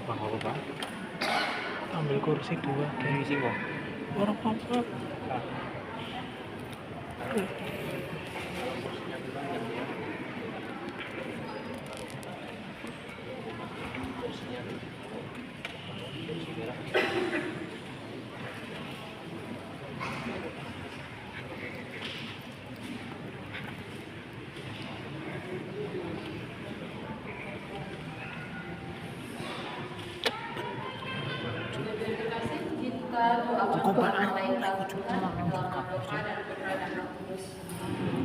Bang apa bang? Ambil kursi dua. Ini sih bang. Orang apa? Kita doakan malaikat Tuhan dalam doa dan berdoa dan Roh Kudus.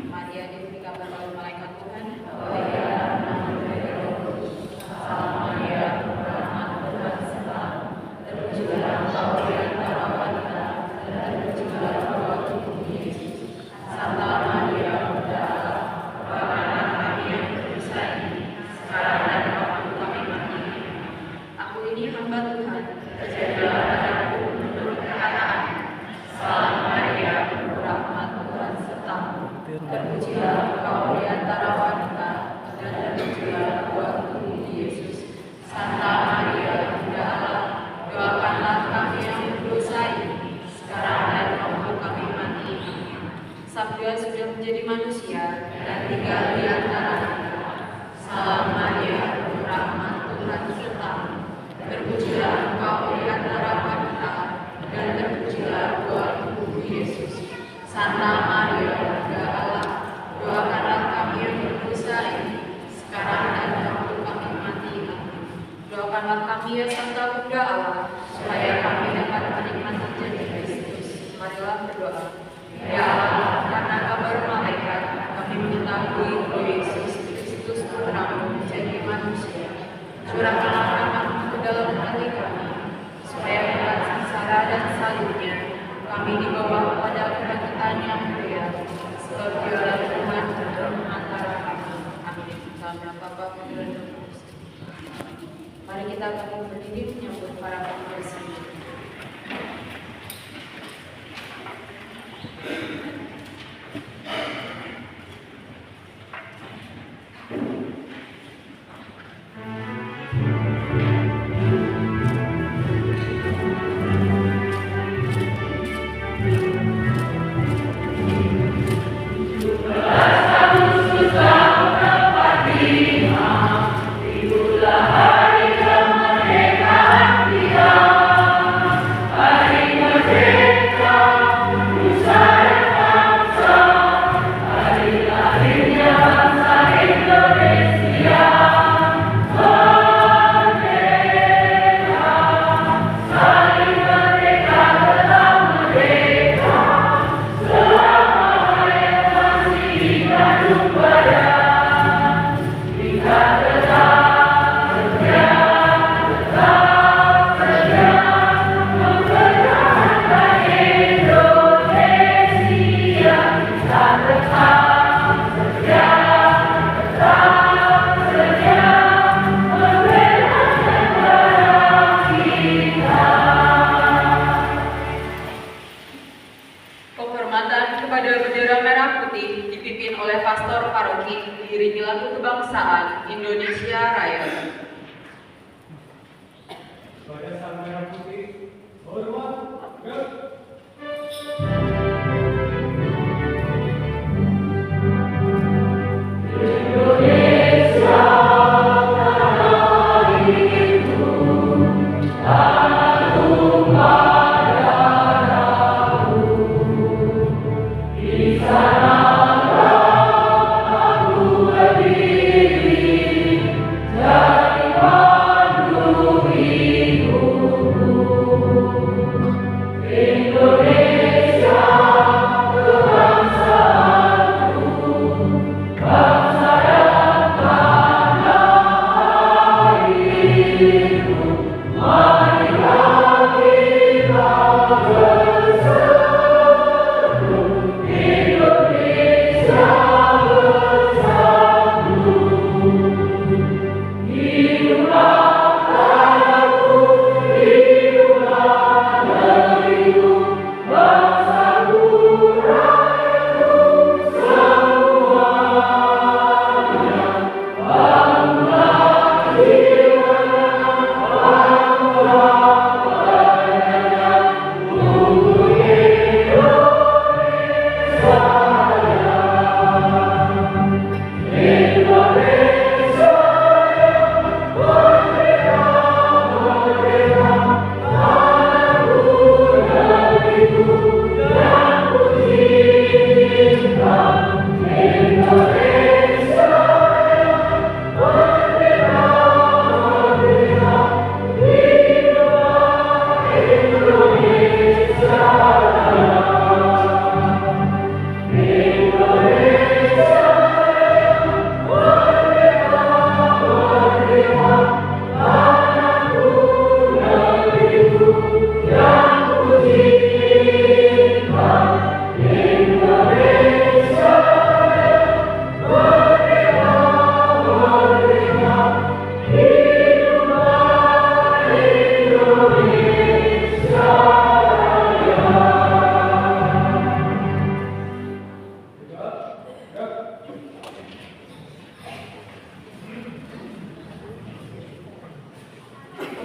Maria diberi kabar oleh malaikat Tuhan. Salam Maria, rahmat Tuhan serta terpujilah engkau di antara wanita dan terpujilah buah tubuhmu Yesus. Santa Maria, Bunda Allah, doakanlah kami yang berdosa ini sekarang dan waktu kami mati. Aku ini hamba Tuhan, terjadilah padaku menurut perkataan. Salam Maria, rahmat Tuhan sertamu. Terpujilah engkau di antara wanita dan terpujilah buah tubuhmu Yesus. Santa Maria, Bunda Allah, doakanlah kami yang berdosa ini sekarang dan waktu kami mati. Sabda sudah menjadi manusia dan tinggal di antara kita. Salam Maria, rahmat Tuhan sertamu. Terpujilah engkau di antara wanita dan terpujilah buah tubuhmu Yesus. Santa Maria, Bunda Allah, doakanlah kami yang berdosa ini sekarang dan waktu kami mati. Doakanlah kami ya Santa Bunda Allah, supaya kami dapat menikmati janji Kristus. Marilah berdoa. Ya Allah, karena kabar malaikat kami mengetahui bahwa Yesus Kristus putramu menjadi manusia. Curahkanlah rahmat-Mu ke dalam hati kami, supaya lewat sengsara dan salibnya kami dibawa kepada kebangkitan yang mulia, seperti oleh Tuhan dalam antara kami. Amin. Dalam nama Bapa, Putra, dan Roh Kudus. Mari kita bangkit berdiri menyambut para pengurus ini. Itulah hari kemerdekaan kita.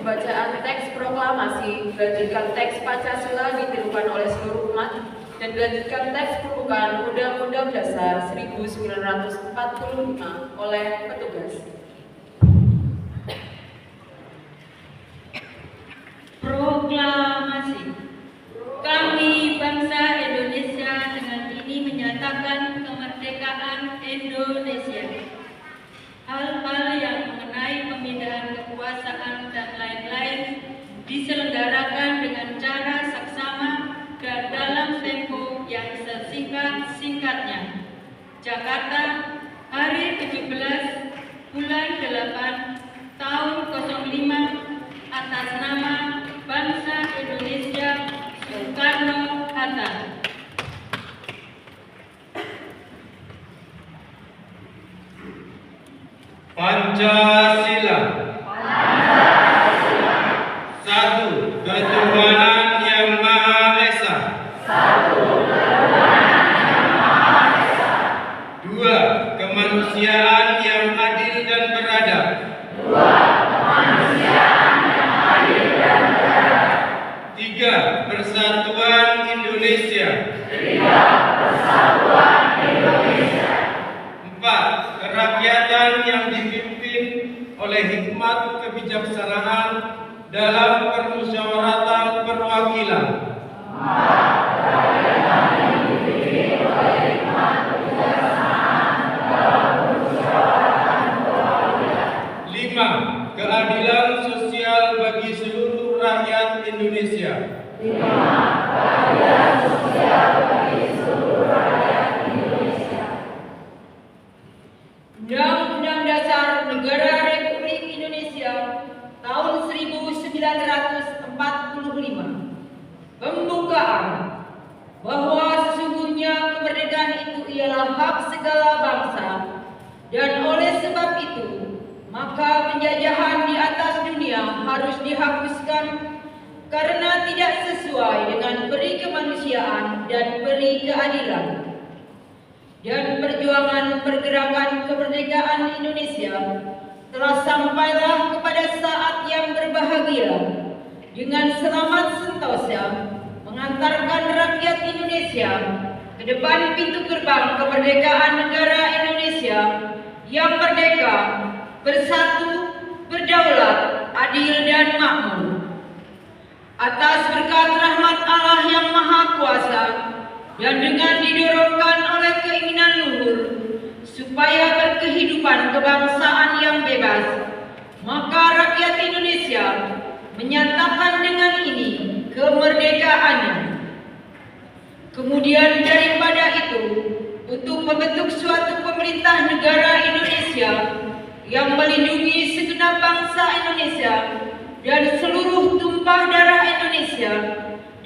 pembacaan teks proklamasi, dilanjutkan teks Pancasila ditirukan oleh seluruh umat, dan dilanjutkan teks pembukaan Undang-Undang Dasar 1945 oleh petugas. Proklamasi. Kami bangsa Indonesia dengan ini menyatakan kemerdekaan Indonesia. Hal-hal yang mengenai pemindahan kekuasaan dan lain-lain diselenggarakan dengan cara saksama dan dalam tempo yang sesingkat-singkatnya. Jakarta, hari 17 bulan 8 tahun 05 atas nama bangsa Indonesia Soekarno-Hatta. Pancasila. Satu, ketuhanan yang Maha Esa. Dua, kemanusiaan yang adil dan beradab. Tiga, persatuan Indonesia. Empat, kerakyatan yang dipimpin oleh hikmat kebijaksanaan dalam permusyawaratan perwakilan. Lima, keadilan sosial bagi seluruh rakyat Indonesia. Undang-Undang Dasar Negara Republik Indonesia tahun 1945. Pembukaan bahwa sesungguhnya kemerdekaan itu ialah hak segala bangsa, dan oleh sebab itu maka penjajahan di atas dunia harus dihapuskan karena tidak sesuai dengan peri kemanusiaan dan peri keadilan. Dan perjuangan pergerakan kemerdekaan Indonesia telah sampailah kepada saat yang berbahagia dengan selamat sentosa mengantarkan rakyat Indonesia ke depan pintu gerbang kemerdekaan negara Indonesia yang merdeka, bersatu, berdaulat, adil dan makmur. Atas berkat rahmat Allah yang Maha Kuasa dan dengan didorongkan oleh keinginan luhur supaya berkehidupan kebangsaan yang bebas, maka rakyat Indonesia menyatakan dengan ini kemerdekaannya. Kemudian daripada itu, untuk membentuk suatu pemerintah negara Indonesia yang melindungi segenap bangsa Indonesia dan seluruh tumpah darah Indonesia,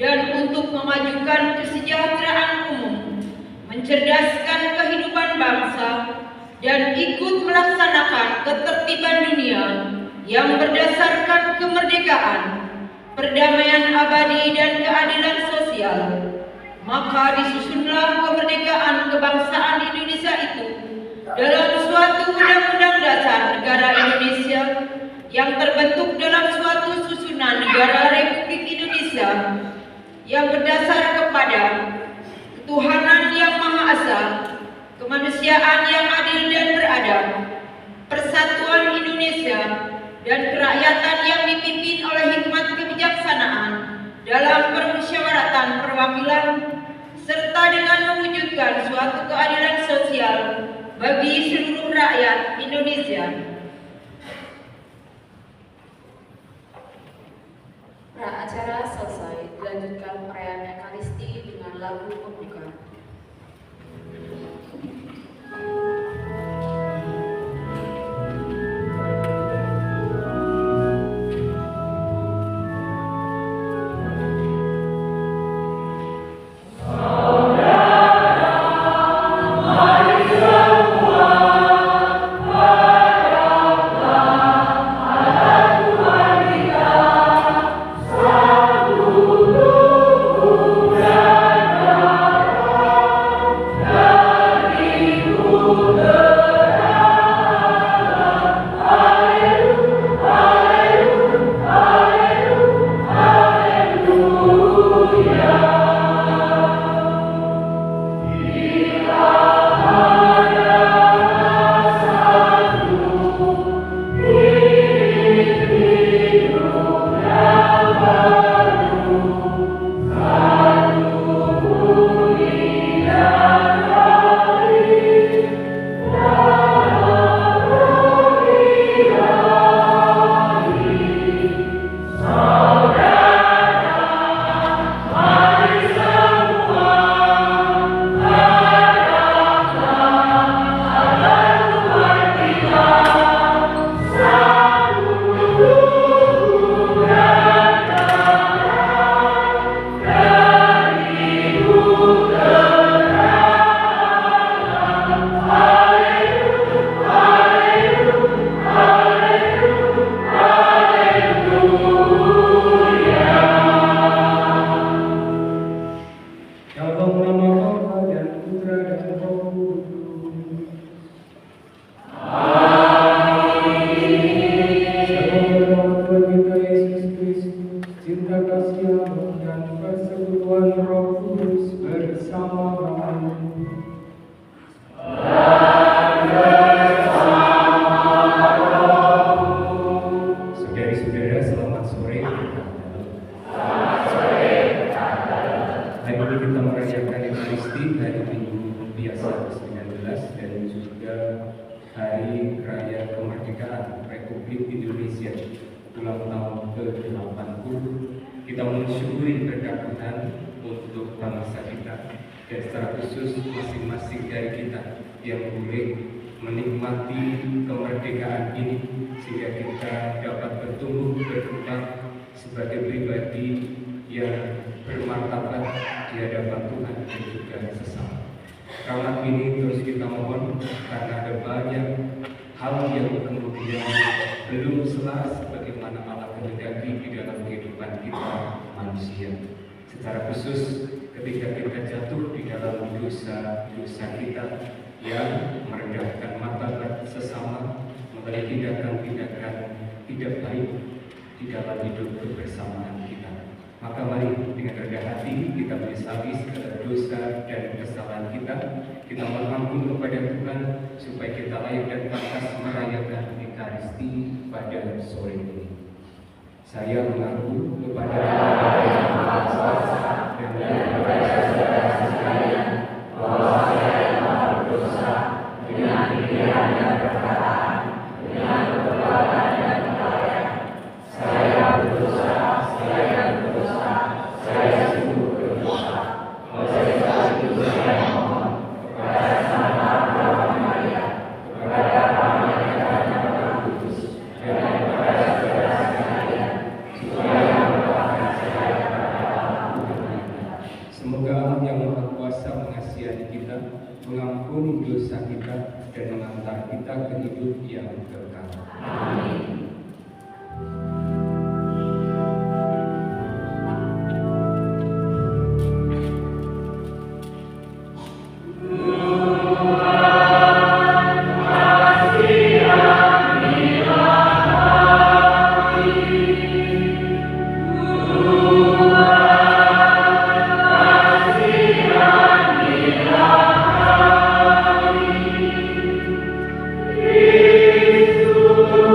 dan untuk memajukan kesejahteraan umum, mencerdaskan kehidupan bangsa, dan ikut melaksanakan ketertiban dunia yang berdasarkan kemerdekaan, perdamaian abadi dan keadilan sosial, maka disusunlah kemerdekaan kebangsaan Indonesia itu dalam suatu undang-undang dasar negara Indonesia yang terbentuk dalam suatu susunan negara Republik Indonesia yang berdasar kepada ketuhanan yang Maha Esa, kemanusiaan yang adil dan beradab, persatuan Indonesia, dan kerakyatan yang dipimpin oleh hikmat kebijaksanaan dalam permusyawaratan perwakilan, serta dengan mewujudkan suatu keadilan sosial bagi seluruh rakyat Indonesia. Acara selesai, dilanjutkan perayaan Ekaristi dengan lagu pembuka. Satu Saudari-saudara, selamat sore. Hari ini kita merayakan Ekaristi, hari Minggu biasa ke-19 dan juga Hari Raya Kemerdekaan Republik Indonesia ulang tahun ke-80. Kita mensyukuri keberkahan untuk bangsa kita dan secara khusus masing-masing dari kita yang boleh menikmati kemerdekaan ini sehingga kita dapat bertumbuh berkembang sebagai pribadi yang bermartabat di hadapan Tuhan dan juga sesama. Karena ini terus kita mohon karena ada banyak hal yang kemudian belum selaras sebagaimana Allah kehendaki di dalam kehidupan kita manusia. Secara khusus ketika kita jatuh di dalam dosa-dosa kita yang merendahkan martabat sesama, mengenai tindakan-tindakan tidak baik di dalam hidup kebersamaan kita. Maka mari dengan rendah hati kita menyesali segala dosa dan kesalahan kita. Kita mohon ampun kepada Tuhan supaya kita layak dan pantas merayakan Ekaristi pada sore ini. Saya mengaku kepada Allah yang Maha Kuasa dan kepada saudara sekalian bahwa saya telah berdosa dengan pikiran dan perkataan, dengan perbuatan dan kelalaian. Saya berdosa, saya sungguh berdosa. Oleh sebab itu saya mohon kepada Sang Bapa Maria, kepada Pangeran dan Roh Kudus, dan kepada saudara sekalian, supaya mendoakan saya kepada Allah Tuhan. Semoga Allah yang Maha Kuasa mengasihi kita, mengampuni dosa kita, dan mengantar kita ke hidup yang kekal. Amin. Yesus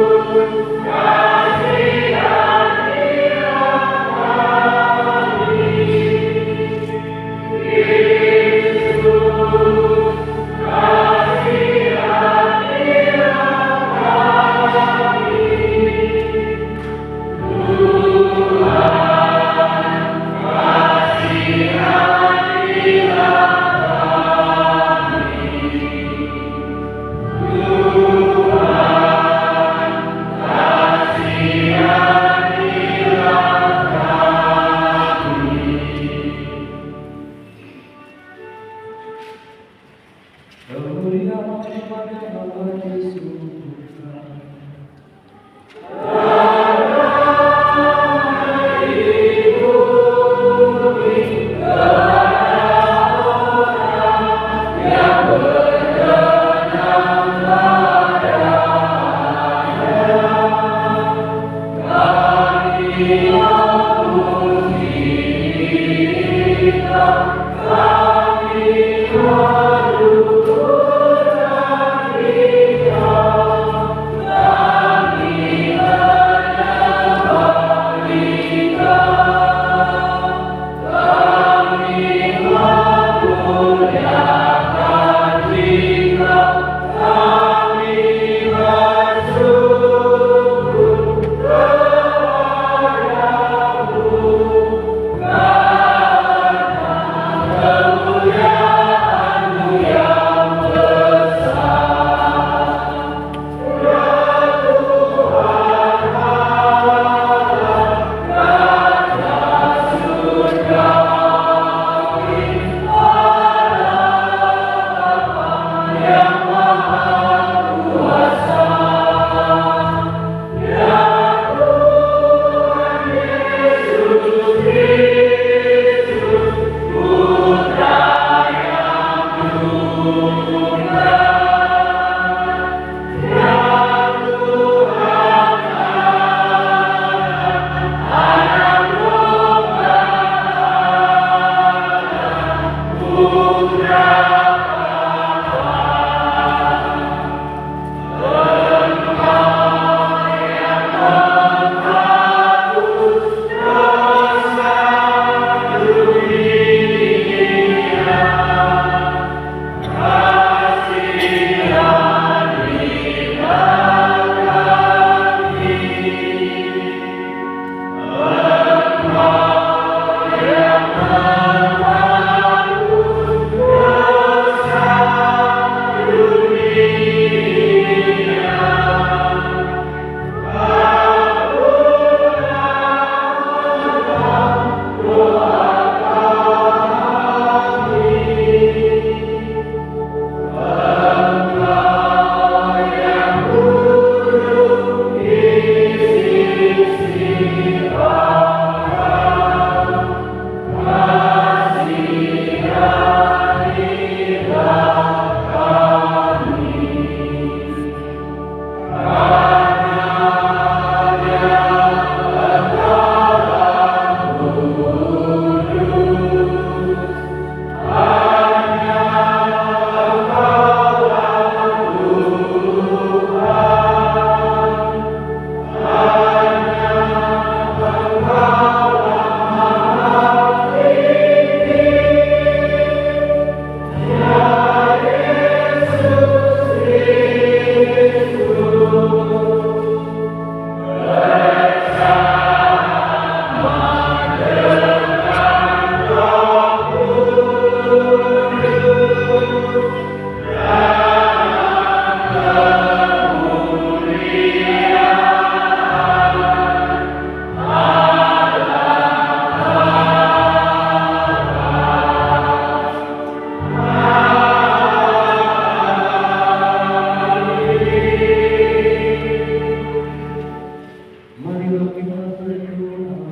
kita berdoa.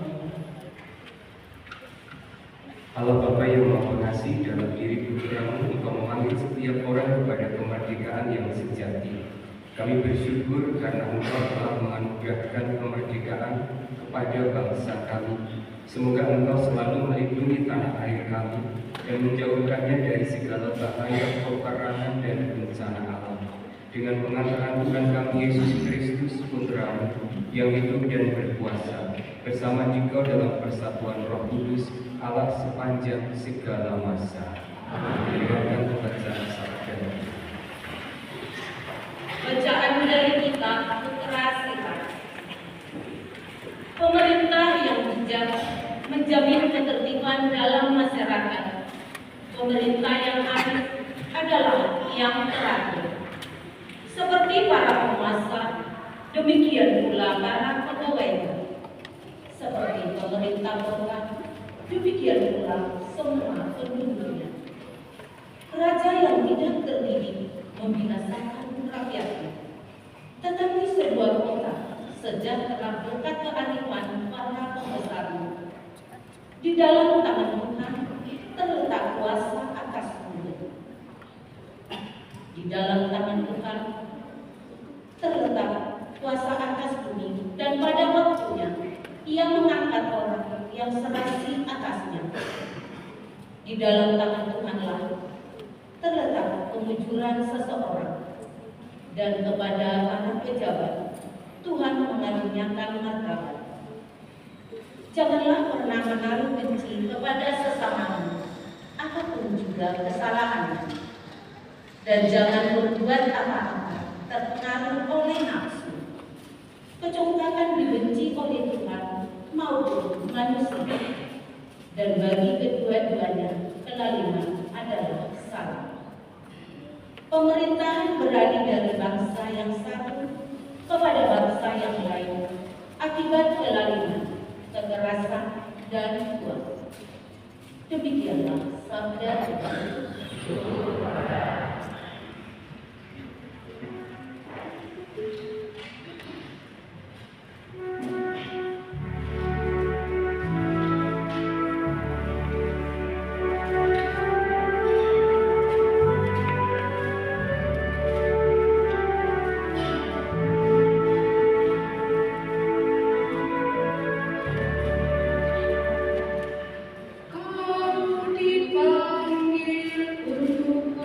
Allah Bapa yang Maha Pengasih, dalam diri Putra-Mu Engkau memanggil setiap orang kepada kemerdekaan yang sejati. Kami bersyukur karena Engkau telah menganugerahkan kemerdekaan kepada bangsa kami. Semoga Engkau selalu melindungi tanah air kami dan menjauhkannya dari segala bahaya, peperangan, dan bencana alam. Dengan pengantaran Tuhan kami Yesus Kristus, Putra-Mu, yang hidup dan berkuasa, bersama Engkau dalam persatuan Roh Kudus, Allah sepanjang segala masa. Dengarkan pembacaan sabda. Bacaan dari kitab Keterasihan. Pemerintah yang bijak menjamin ketertiban dalam masyarakat. Pemerintah yang adil adalah yang terakhir. Seperti para penguasa, demikian pula para pegawainya. Seperti pemerintah kota, demikian pula semua penduduknya. Raja yang tidak terdidik membinasakan rakyatnya. Tetapi sebuah kota sejahtera berkat kearifan para pembesarnya. Di dalam tangan Tuhan terletak kuasa atas bumi. Di dalam tangan Tuhan terletak kuasa atas bumi, dan pada waktunya Ia mengangkat orang yang serasi atasnya. Di dalam tangan Tuhanlah terletak pengujuran seseorang, dan kepada para pejabat Tuhan mengaruniakan martabat. Janganlah pernah menaruh benci kepada sesamamu, apapun juga kesalahannya, dan jangan berbuat apa-apa terpengaruh oleh nafsu. Kecongkakan dibenci oleh Tuhan maupun manusia, dan bagi kedua-duanya kelaliman adalah salah. Pemerintahan beralih dari bangsa yang satu kepada bangsa yang lain akibat kelaliman, kekerasan, dan kuasa. Demikianlah sabda Tuhan. Kamu dipanggil untuk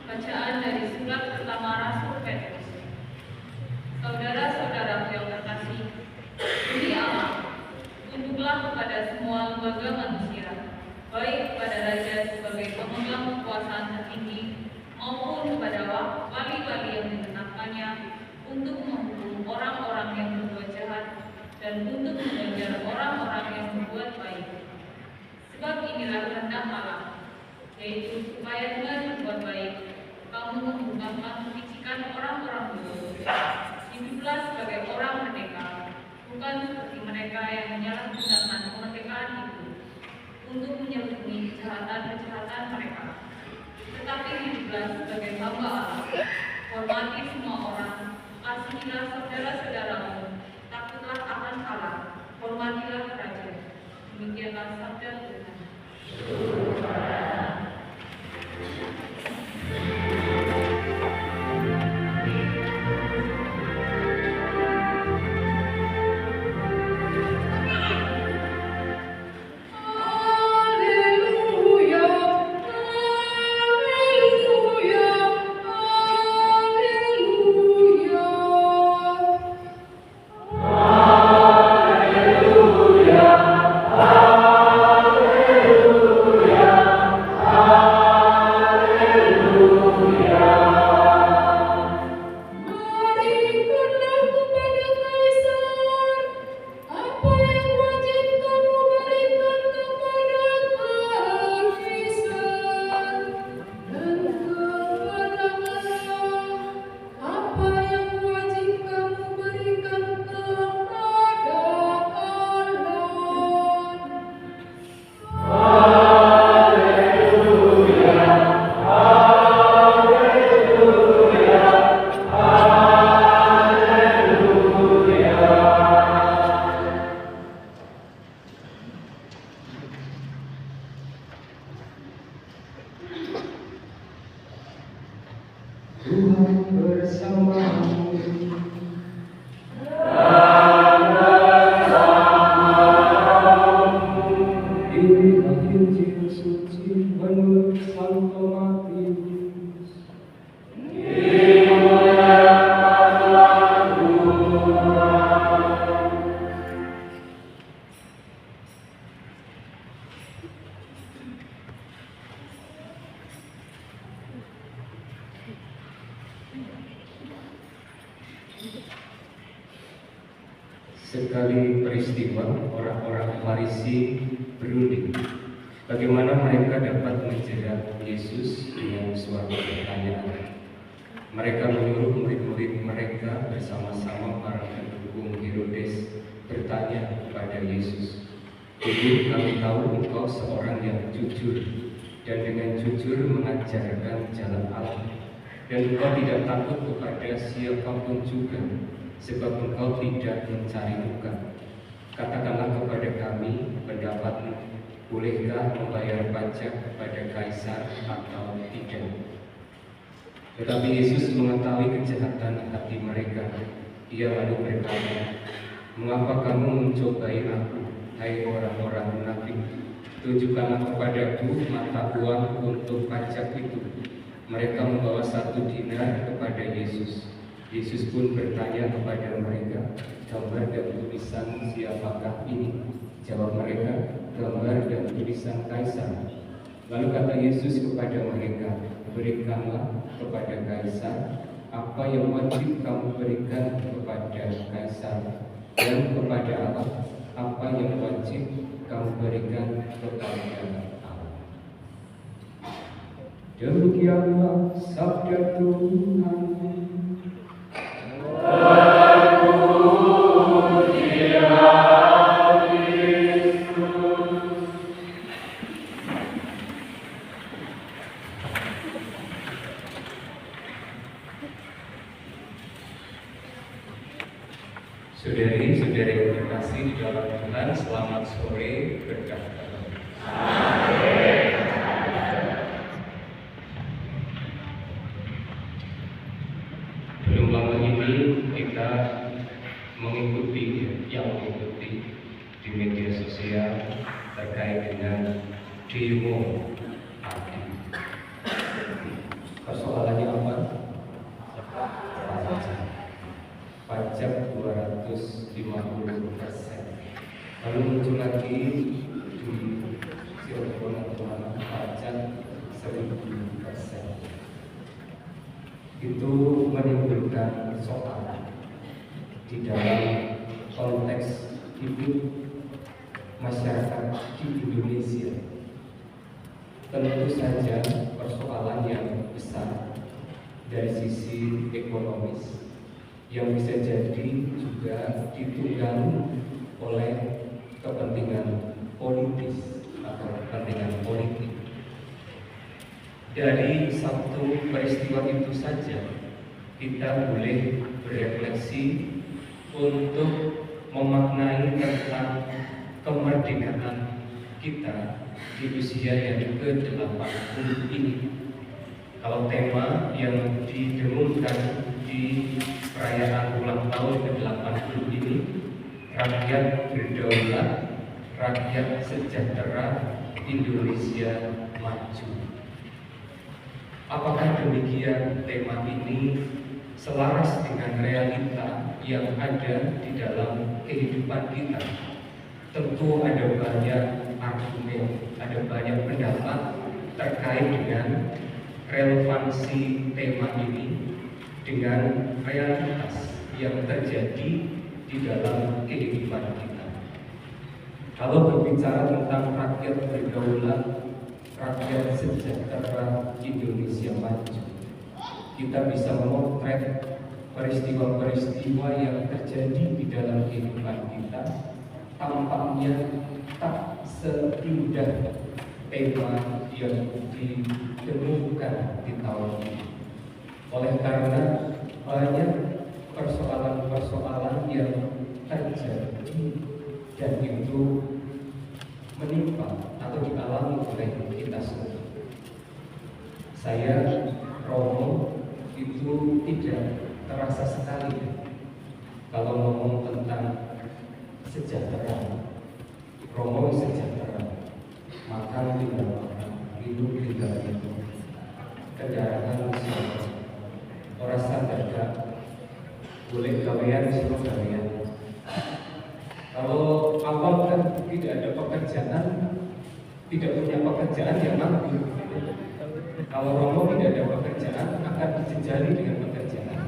Bacaan dari surat pertama Rasul Petrus. Saudara-saudaraku yang terkasih, demi Allah, tunduklah kepada semua lembaga manusia, baik kepada raja sebagai pemegang kekuasaan tertinggi, maupun kepada wali-wali yang ditetapkannya untuk menghukum orang-orang yang berbuat jahat dan untuk mengajar orang-orang yang berbuat baik. Sebab inilah kehendak Allah, yaitu supaya dengan berbuat baik kamu mengembangkan keficikan orang-orang berdosa. Hiduplah sebagai orang merdeka, bukan seperti mereka yang menyalahgunakan kemerdekaan itu untuk menyembunyi kejahatan-kejahatan mereka. Tetapi hiduplah sebagai hamba Allah. Hormati semua orang, kasihilah saudara-saudaramu, takutlah akan Allah, hormatilah raja. Demikianlah sabda Tuhan. Tuhan bersamamu. Inilah Injil suci menurut Santo Matius. Sekali peristiwa, orang-orang Farisi berunding bagaimana mereka dapat menjerat Yesus dengan suatu pertanyaan. Mereka menyuruh murid-murid mereka bersama-sama para pendukung Herodes bertanya kepada Yesus, "Guru, kami tahu engkau seorang yang jujur dan dengan jujur mengajarkan jalan Allah, dan engkau tidak takut kepada siapapun juga, sebab engkau tidak mencari muka. Katakanlah kepada kami pendapatmu, bolehkah membayar pajak kepada Kaisar atau tidak?" Tetapi Yesus mengetahui kejahatan hati mereka. Dia lalu berkata, "Mengapa kamu mencobai aku, hai orang-orang munafik? Tunjukkanlah kepadaku mata uang untuk pajak itu." Mereka membawa 1 dinar kepada Yesus. Yesus pun bertanya kepada mereka, "Gambar dan tulisan siapakah ini?" Jawab mereka, "Gambar dan tulisan Kaisar." Lalu kata Yesus kepada mereka, "Berikanlah kepada Kaisar apa yang wajib kamu berikan kepada Kaisar, dan kepada Allah apa yang wajib kamu berikan kepada Allah." Demikianlah sabda Tuhan. Saudari-saudari yang terkasih di dalam Tuhan, selamat sore berkah Tuhan. Belum lama ini kita mengikuti di media sosial terkait dengan demo tadi. Persoalannya apa? Pajak 250%. Lalu muncul lagi di Cirebon atau pajak 1000%. Itu menimbulkan soal di dalam konteks hidup masyarakat di Indonesia. Tentu saja persoalan yang besar dari sisi ekonomis yang bisa jadi juga ditunggangi oleh kepentingan politis atau kepentingan politik. Dari satu peristiwa itu saja kita boleh berefleksi untuk memaknai tentang kemerdekaan kita di usia yang ke-80 ini. Kalau tema yang didengungkan di perayaan ulang tahun ke-80 ini, rakyat berdaulat, rakyat sejahtera, Indonesia maju. Apakah demikian tema ini selaras dengan realita yang ada di dalam kehidupan kita? Tentu ada banyak argumen, ada banyak pendapat terkait dengan relevansi tema ini dengan realitas yang terjadi di dalam kehidupan kita. Kalau berbicara tentang rakyat berdaulat, rakyat sejahtera, Indonesia maju, kita bisa memotret peristiwa-peristiwa yang terjadi di dalam kehidupan kita. Tampaknya tak seindah tema yang didengungkan di tahun ini. Oleh karena banyak persoalan-persoalan yang terjadi dan itu menimpa atau dialami oleh kita semua. Saya Romo itu tidak terasa sekali kalau ngomong tentang sejahtera. Romo sejahtera, makan tinggal makan, hidup tinggal hidup, kendaraan semua. Orang sadar boleh gawean semua gawean. Kalau awal kan tidak ada pekerjaan, tidak punya pekerjaan yang mampu. Kalau Romo tidak ada pekerjaan, akan dijejali dengan pekerjaan.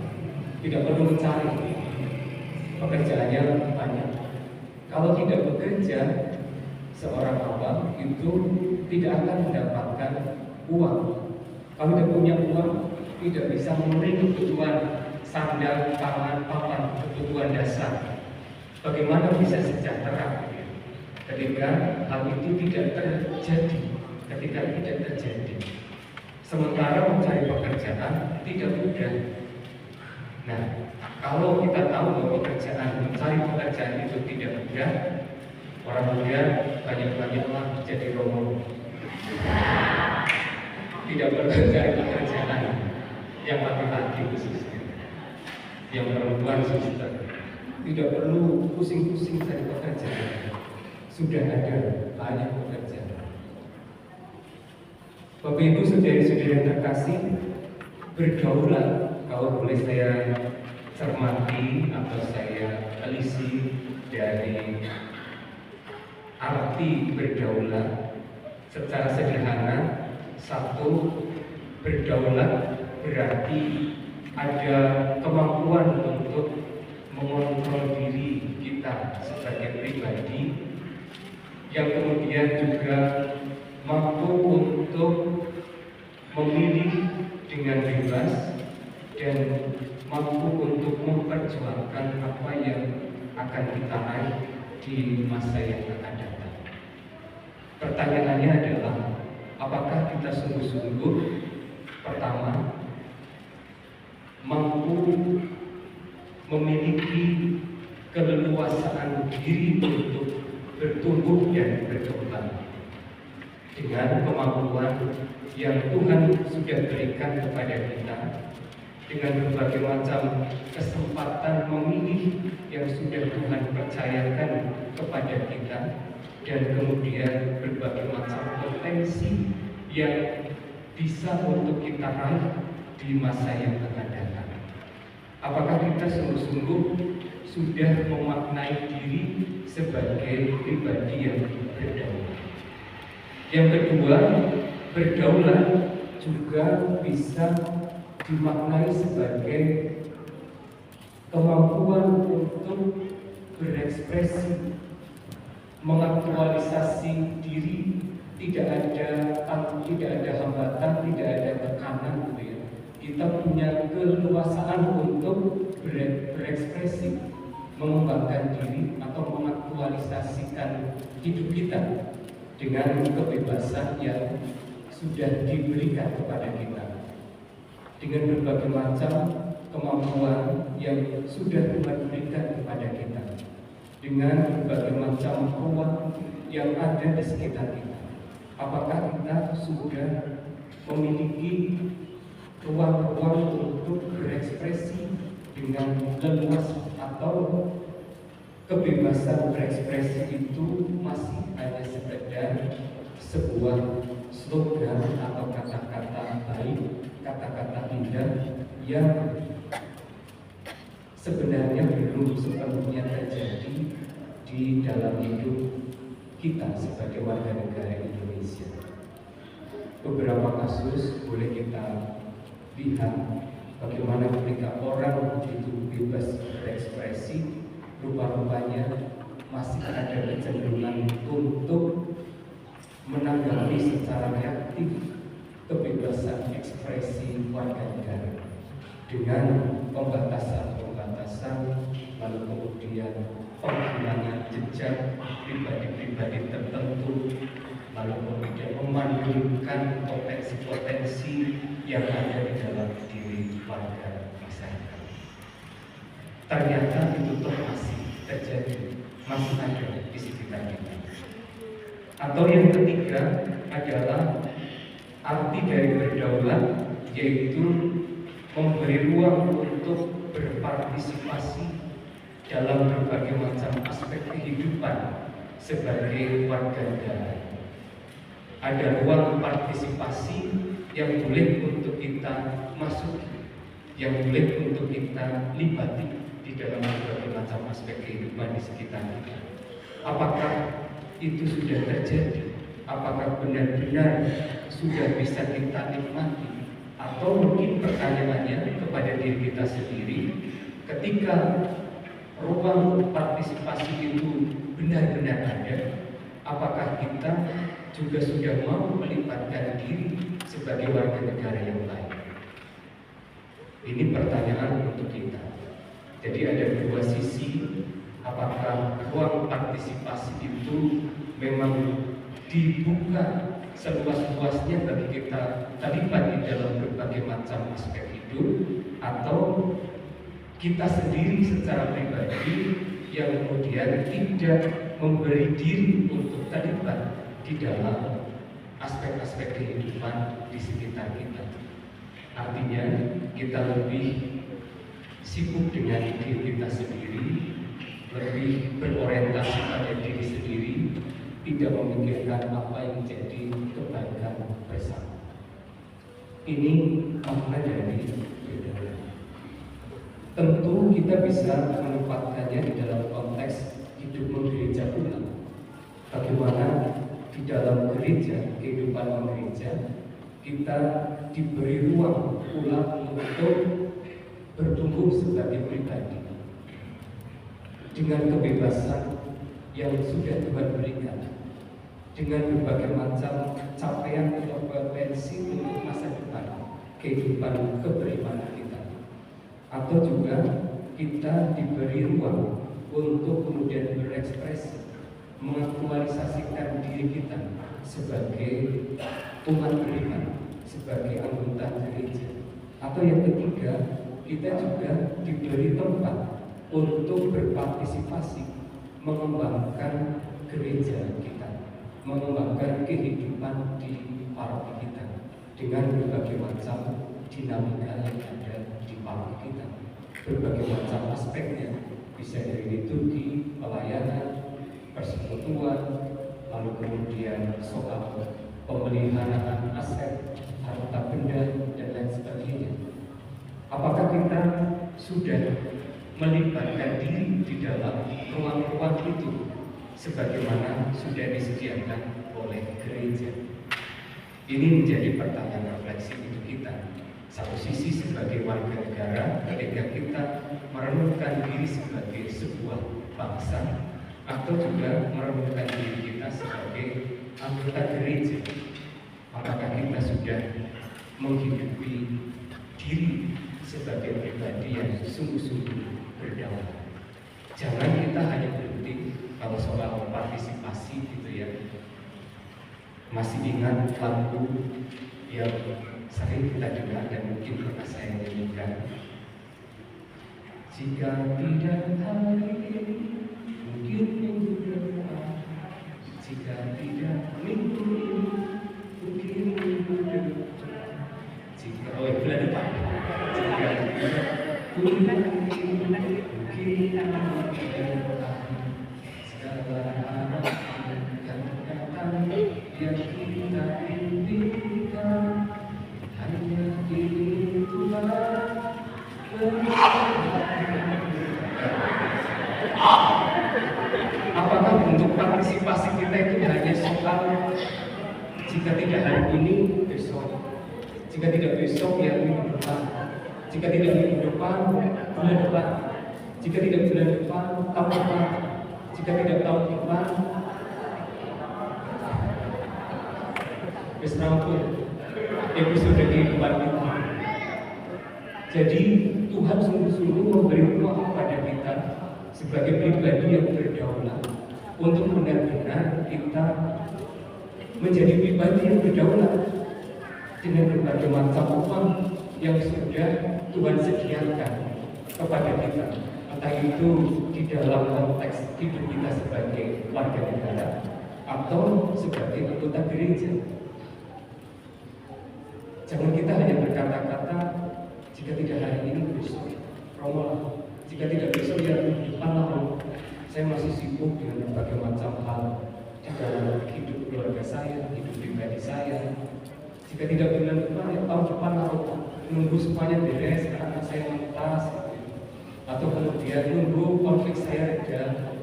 Tidak perlu mencari, pekerjaannya banyak. Kalau tidak bekerja, seorang abang itu tidak akan mendapatkan uang. Kalau tidak punya uang, tidak bisa memenuhi kebutuhan sandang, pangan, papan, kebutuhan dasar. Bagaimana bisa sejahtera ketika hal itu tidak terjadi, ketika tidak terjadi. Sementara mencari pekerjaan tidak mudah. Nah, kalau kita tahu bahwa mencari pekerjaan itu tidak mudah, orang muda banyak-banyaklah jadi Romo. Tidak perlu mencari pekerjaan yang laki-laki khususnya, yang perempuan suster. Tidak perlu pusing-pusing cari pekerjaan. Sudah ada banyak pekerjaan. Bapak Ibu saudara-saudara yang terkasih, berdaulat, kalau boleh saya cermati atau saya telisik dari arti berdaulat secara sederhana. Satu, berdaulat berarti ada kemampuan untuk mengontrol diri kita sebagai pribadi, yang kemudian juga mampu untuk memilih dengan bebas dan mampu untuk memperjuangkan apa yang akan kita raih di masa yang akan datang. Pertanyaannya adalah, apakah kita sungguh-sungguh pertama mampu memiliki keleluasaan diri untuk bertumbuh dan berkembang dengan kemampuan yang Tuhan sudah berikan kepada kita, dengan berbagai macam kesempatan memilih yang sudah Tuhan percayakan kepada kita, dan kemudian berbagai macam potensi yang bisa untuk kita raih di masa yang akan datang. Apakah kita sungguh-sungguh sudah memaknai diri sebagai pribadi yang berdaulat? Yang kedua, berdaulat juga bisa dimaknai sebagai kemampuan untuk berekspresi, mengaktualisasi diri, tidak ada hambatan, tidak ada tekanan, gitu ya. Kita punya keleluasaan untuk berekspresi, mengembangkan diri atau mengaktualisasikan hidup kita dengan kebebasan yang sudah diberikan kepada kita, dengan berbagai macam kemampuan yang sudah Tuhan berikan kepada kita, dengan berbagai macam ruang yang ada di sekitar kita. Apakah kita sudah memiliki ruang-ruang untuk berekspresi dengan leluas, atau kebebasan berekspresi itu masih hanya sekedar sebuah slogan atau kata-kata baik, kata-kata indah yang sebenarnya belum sepenuhnya terjadi di dalam hidup kita sebagai warga negara Indonesia. Beberapa kasus boleh kita lihat bagaimana ketika orang itu bebas berekspresi, rupa-rupanya masih ada kecenderungan untuk menanggapi secara reaktif kebebasan ekspresi warga negara dengan pembatasan, lalu kemudian penghilangan jejak pribadi-pribadi tertentu, lalu kemudian memandulkan potensi-potensi yang ada di dalam diri warga masyarakat. Ternyata itu masih terjadi, masih ada di sekitar kita. Atau yang ketiga adalah arti dari berdaulat, yaitu memberi ruang untuk berpartisipasi dalam berbagai macam aspek kehidupan sebagai warga negara. Ada ruang partisipasi yang boleh untuk kita masuki, yang boleh untuk kita lipati di dalam berbagai macam aspek kehidupan di sekitar kita. Apakah itu sudah terjadi? Apakah benar-benar sudah bisa kita nikmati? Atau mungkin pertanyaannya kepada diri kita sendiri, ketika ruang partisipasi itu benar-benar ada, apakah kita juga sudah mau melibatkan diri sebagai warga negara yang lain? Ini pertanyaan untuk kita. Jadi ada dua sisi, apakah ruang partisipasi itu memang dibuka seluas-luasnya bagi kita terlibat di dalam berbagai macam aspek hidup, atau kita sendiri secara pribadi yang kemudian tidak memberi diri untuk terlibat di dalam aspek-aspek kehidupan di sekitar kita. Artinya kita lebih sibuk dengan diri kita sendiri, lebih berorientasi pada diri sendiri, tidak memikirkan apa yang menjadi kebaikan bersama. Ini makna dari berdaulat. Tentu kita bisa menempatkannya di dalam konteks hidup menggereja pula. Bagaimana di dalam gereja, kehidupan menggereja, kita diberi ruang pula untuk bertumbuh sebagai pribadi dengan kebebasan yang sudah Tuhan berikan, dengan berbagai macam capaian atau potensi untuk masa depan kehidupan keberimanan kita. Atau juga kita diberi ruang untuk kemudian berekspresi, mengaktualisasikan diri kita sebagai umat beriman, sebagai anggota gereja. Atau yang ketiga, kita juga diberi tempat untuk berpartisipasi, mengembangkan gereja di paroki kita dengan berbagai macam dinamika yang ada di paroki kita, berbagai macam aspeknya, bisa dari liturgi, pelayanan, persekutuan, lalu kemudian soal pemeliharaan aset, harta benda, dan lain sebagainya. Apakah kita sudah melibatkan diri di dalam ruang-ruang itu sebagaimana sudah disediakan oleh gereja? Ini menjadi pertanyaan refleksi untuk kita. Satu sisi sebagai warga negara, ketika kita merenungkan diri sebagai sebuah bangsa, atau juga merenungkan diri kita sebagai anggota gereja. Apakah kita sudah menghidupi diri sebagai pribadi yang sungguh-sungguh berdaulat? Jangan kita hanya berhenti kalau soal partisipasi gitu ya. Masih ingat lagu yang sering kita dengar dan mungkin pernah saya nyanyikan? Jika tidak hari ini, mungkin minggu depan. Jika tidak minggu ini, mungkin minggu depan. Jika bulan depan. Jika tidak bulan ini, mungkin minggu depan. Segala harapan yang datang yang kita impikan, hanya ini Tuhan. Apakah bentuk partisipasi kita itu hanya soal jika tidak hari ini, besok? Jika tidak besok, ya minggu depan. Jika tidak minggu depan, bulan depan. Jika tidak bulan depan, tahun depan. Jika tidak tahun depan, rampung episode kehidupan kita. Jadi Tuhan sungguh-sungguh memberi ruang kepada kita sebagai pribadi yang berdaulat untuk benar-benar kita menjadi pribadi yang berdaulat dengan berbagai macam uang yang sudah Tuhan sediakan kepada kita, entah itu di dalam konteks hidup kita sebagai warga negara atau sebagai anggota gereja. Jangan kita hanya berkata-kata, jika tidak hari ini besok, Romo lah. Jika tidak besok ya depan lah. Saya masih sibuk dengan berbagai macam hal di dalam hidup keluarga saya, hidup pribadi saya. Jika tidak bulan depan ya tahun depan lah. Nunggu semuanya beres, anak saya mentas, atau kemudian nunggu konflik saya reda,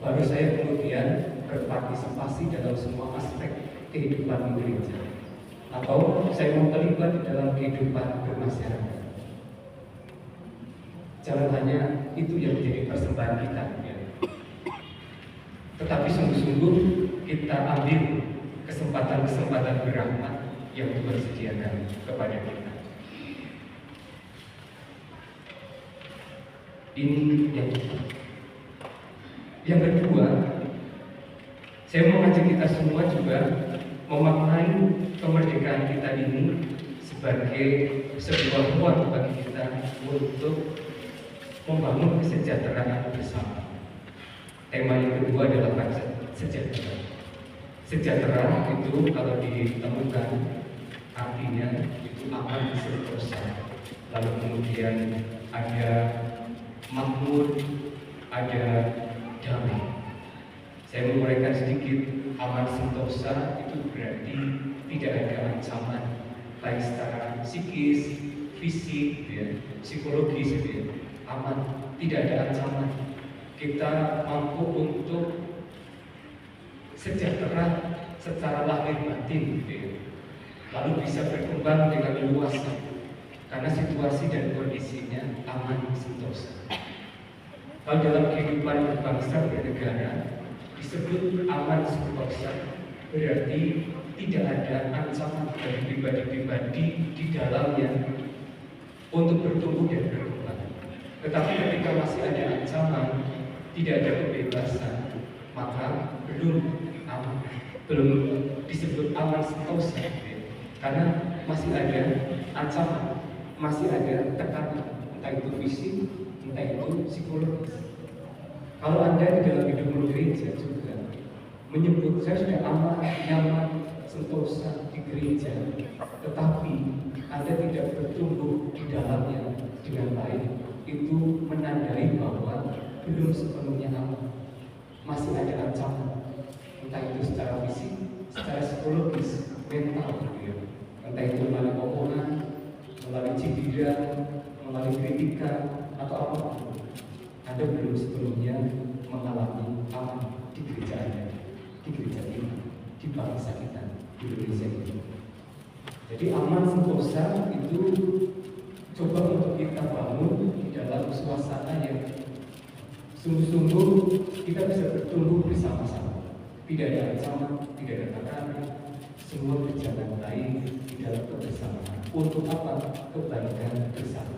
baru saya kemudian berpartisipasi dalam semua aspek kehidupan gereja. Atau saya mau terlibat di dalam kehidupan bermasyarakat. Jangan hanya itu yang menjadi persembahan kita, ya. Tetapi sungguh-sungguh kita ambil kesempatan-kesempatan berahmat yang Tuhan sediakan kepada kita. Ini yang kedua. Yang kedua, saya mau ngajak kita semua juga memaknai kemerdekaan kita ini sebagai sebuah ruang bagi kita untuk membangun kesejahteraan bersama. Tema yang kedua adalah sejahtera. Sejahtera itu kalau ditemukan artinya itu aman sentosa. Lalu kemudian ada makmur, ada damai. Saya menguraikan sedikit, aman sentosa itu berarti tidak ada ancaman baik secara psikis, fisik, ya, psikologis, ya. Aman, tidak ada ancaman. Kita mampu untuk sejahtera secara lahir batin, ya. Lalu bisa berkembang dengan luas karena situasi dan kondisinya aman sentosa. Kalau dalam kehidupan berbangsa bernegara disebut aman sentosa, berarti tidak ada ancaman bagi pribadi-pribadi di dalamnya untuk bertumbuh dan berkembang. Tetapi ketika masih ada ancaman, tidak ada kebebasan, maka belum aman, belum disebut aman sentosa, karena masih ada ancaman, masih ada tekanan, entah itu fisik, entah itu psikologis. Kalau Anda di dalam hidup gereja juga menyebut saya sudah aman, nyaman, sentosa di gereja, tetapi Anda tidak bertumbuh di dalamnya dengan baik, itu menandai bahwa belum sepenuhnya aman. Masih ada ancaman, entah itu secara fisik, secara psikologis, mental, entah itu melalui omongan, melalui cibiran, melalui kritikan, atau apapun. Anda belum sepenuhnya mengalami aman di gereja Anda, di gereja kita, di bangsa kita, di Indonesia ini. Jadi aman sentosa itu coba untuk kita bangun di dalam suasana yang sungguh-sungguh kita bisa bertumbuh bersama-sama. Tidak ada ancaman, tidak ada tekanan, semua berjalan baik di dalam kebersamaan. Untuk apa? Kebaikan bersama.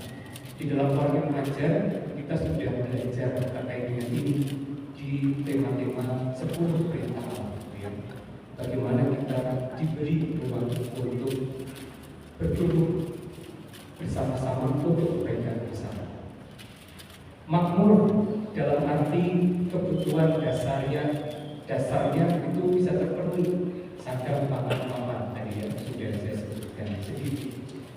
Di dalam forum mengajar kita sudah belajar terkait dengan ini di tema-tema 10 perintah Allah. Bagaimana kita diberi ruang untuk bertumbuh bersama-sama untuk kebaikan bersama. Makmur dalam arti kebutuhan dasarnya itu bisa terpenuhi. Sandang, pangan, papan tadi yang sudah saya sebutkan sedikit.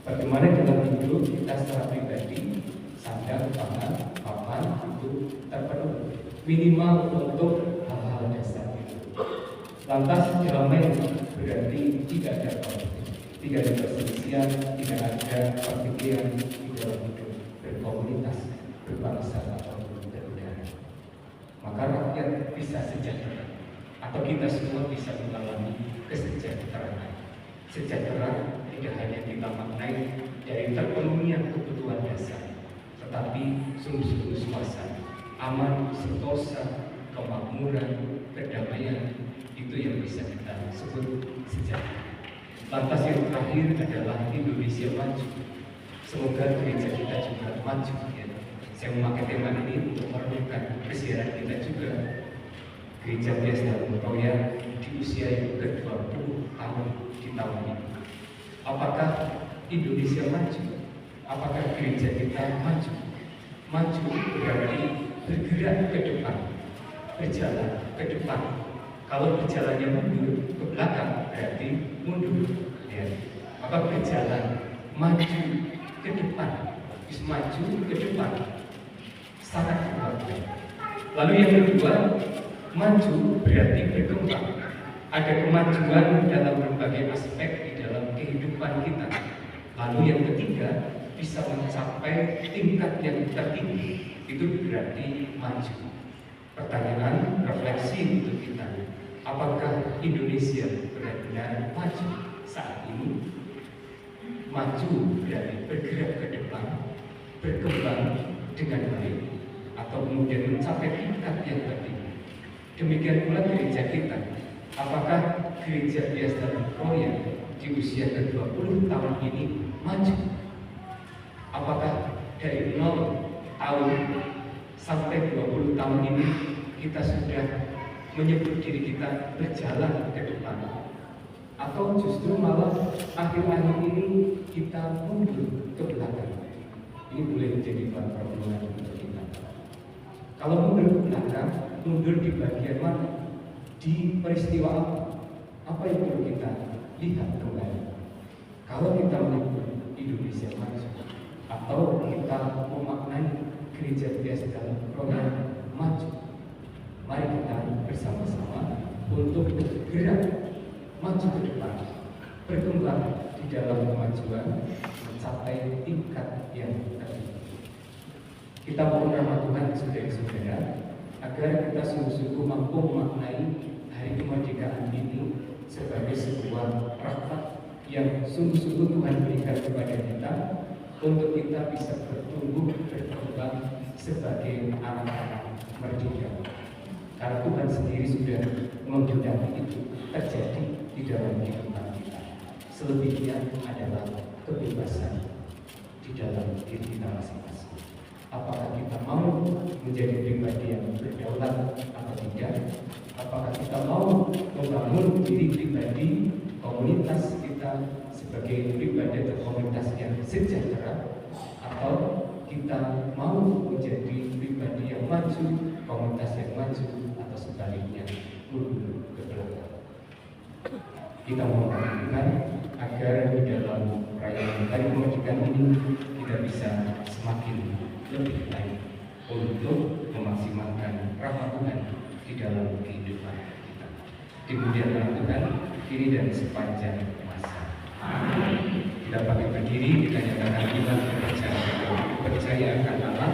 Bagaimana dalam hidup kita secara pribadi, sandang, pangan, papan itu terpenuhi minimal untuk hal-hal dasar itu. Lantas damai berarti tidak ada konflik, tidak ada perselisihan, tidak ada pertikaian di dalam hidup berkomunitas, berbangsa atau bernegara. Maka rakyat bisa sejahtera, atau kita semua bisa mengalami kesejahteraan. Sejahtera tidak hanya kita maknai dari terpenuhinya kebutuhan dasar, tetapi sungguh-sungguh suasana aman, sentosa, kemakmuran, kedamaian, itu yang bisa kita sebut sejahtera. Lantas yang terakhir adalah Indonesia maju. Semoga gereja kita juga maju. Ya. Saya memakai tema ini untuk merenungkan kesiaran kita juga. Gereja Bias Dalam Roya di usia yang ke-20 tahun di tahun ini. Apakah Indonesia maju? Apakah gereja kita maju? Maju berarti bergerak ke depan, berjalan ke depan. Kalau berjalannya mundur ke belakang berarti mundur. Ya. Maka berjalan maju ke depan, maju ke depan, sangat berbeda. Lalu yang kedua, maju berarti berkembang. Ada kemajuan dalam berbagai aspek di dalam kehidupan kita. Lalu yang ketiga, bisa mencapai tingkat yang tertinggi. Itu berarti maju. Pertanyaan refleksi untuk kita, apakah Indonesia benar-benar maju saat ini? Maju berarti bergerak ke depan, berkembang dengan baik, atau kemudian mencapai tingkat yang tertinggi. Demikian pula gereja kita. Apakah gereja Bias Dalam Roya di usia ke-20 tahun ini maju? Apakah dari 0 tahun sampai 20 tahun ini kita sudah menyebut diri kita berjalan ke depan? Atau justru malah akhir-akhir ini kita mundur ke belakang? Ini boleh menjadi bahan perhubungan untuk kita. Kalau mundur ke belakang, mundur di bagian mana? Di peristiwa apa? Apa yang perlu kita lihat kembali? Kalau kita menyebut Indonesia maju, atau kita memaknai gereja Bias Dalam Roya maju, mari kita bersama-sama untuk bergerak maju ke depan, berkembang di dalam kemajuan, mencapai tingkat yang tertinggi. Kita mohon rahmat Tuhan, saudara-saudara, agar kita sungguh-sungguh mampu memaknai hari kemerdekaan ini sebagai sebuah rahmat yang sungguh-sungguh Tuhan berikan kepada kita untuk kita bisa bertumbuh berkembang sebagai anak-anak merdeka. Karena Tuhan sendiri sudah menghendaki itu terjadi di dalam kehidupan kita. Selebihnya adalah kebebasan di dalam diri kita masing-masing. Apakah kita mau menjadi pribadi yang berdaulat atau tidak? Apakah kita mau membangun diri pribadi, komunitas kita sebagai pribadi atau komunitas yang sejahtera? Atau kita mau menjadi pribadi yang maju, komunitas yang maju, atau sebaliknya mundur ke belakang? Kita mohon Tuhan agar di dalam perayaan hari kemerdekaan ini kita bisa semakin lebih baik untuk memaksimalkan rahmat Tuhan di dalam kehidupan kita. Dimuliakan Tuhan kini dan sepanjang masa. Amin. Kita pakai berdiri, kita nyatakan iman percaya akan Allah.